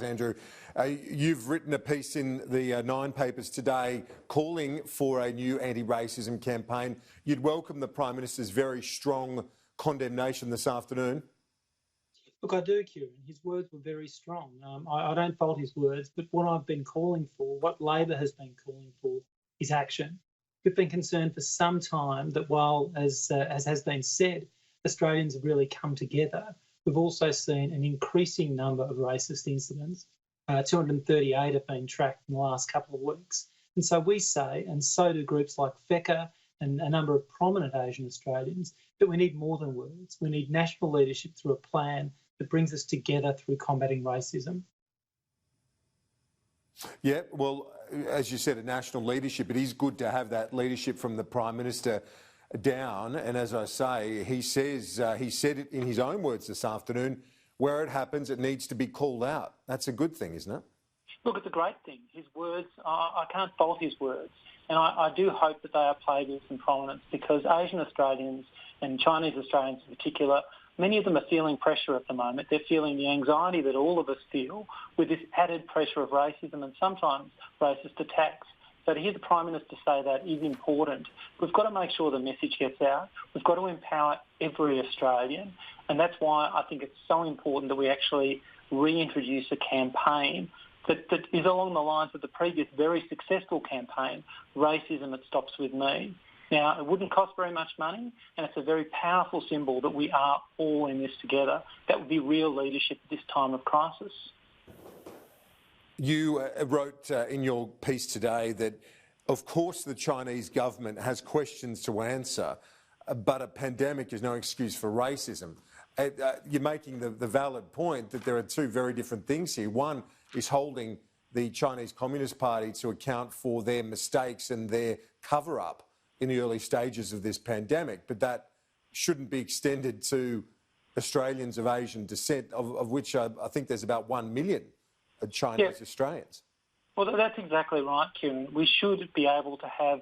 Andrew, you've written a piece in the Nine papers today calling for a new anti-racism campaign. You'd welcome the Prime Minister's very strong condemnation this afternoon? Look, I do, Kieran. His words were very strong. I don't fault his words, but what I've been calling for, what Labor has been calling for, is action. We've been concerned for some time that while, as has been said, Australians have really come together, we've also seen an increasing number of racist incidents. 238 have been tracked in the last couple of weeks. And so we say, and so do groups like FECA and a number of prominent Asian Australians, that we need more than words. We need national leadership through a plan that brings us together through combating racism. Yeah, well, as you said, a national leadership, it is good to have that leadership from the Prime Minister down. And as I say, he said it in his own words this afternoon, where it happens, it needs to be called out. That's a good thing, isn't it? Look, it's a great thing. His words, I can't fault his words. And I do hope that they are played with some prominence, because Asian Australians and Chinese Australians in particular, many of them are feeling pressure at the moment. They're feeling the anxiety that all of us feel with this added pressure of racism and sometimes racist attacks. So to hear the Prime Minister say that is important. We've got to make sure the message gets out. We've got to empower every Australian. And that's why I think it's so important that we actually reintroduce a campaign that is along the lines of the previous very successful campaign, Racism It Stops With Me. Now, it wouldn't cost very much money, and it's a very powerful symbol that we are all in this together. That would be real leadership at this time of crisis. You wrote in your piece today that, of course, the Chinese government has questions to answer, but a pandemic is no excuse for racism. You're making the valid point that there are two very different things here. One is holding the Chinese Communist Party to account for their mistakes and their cover-up in the early stages of this pandemic, but that shouldn't be extended to Australians of Asian descent, of which I think there's about 1 million Chinese Australians. Well, that's exactly right, Kieran. We should be able to have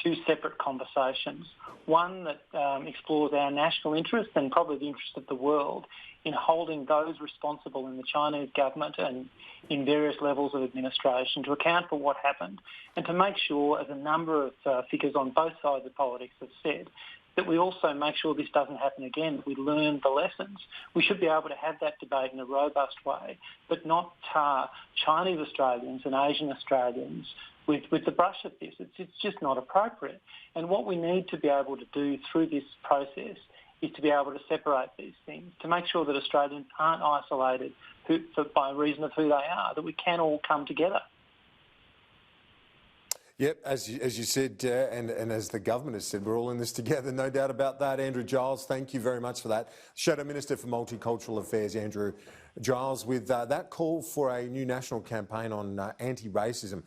two separate conversations. One that explores our national interest and probably the interest of the world in holding those responsible in the Chinese government and in various levels of administration to account for what happened, and to make sure, as a number of figures on both sides of politics have said, that we also make sure this doesn't happen again, that we learn the lessons. We should be able to have that debate in a robust way, but not tar Chinese Australians and Asian Australians with the brush of this. It's just not appropriate. And what we need to be able to do through this process is to be able to separate these things, to make sure that Australians aren't isolated by reason of who they are, that we can all come together. Yep, as you said, and as the government has said, we're all in this together, no doubt about that. Andrew Giles, thank you very much for that. Shadow Minister for Multicultural Affairs, Andrew Giles, with that call for a new national campaign on anti-racism.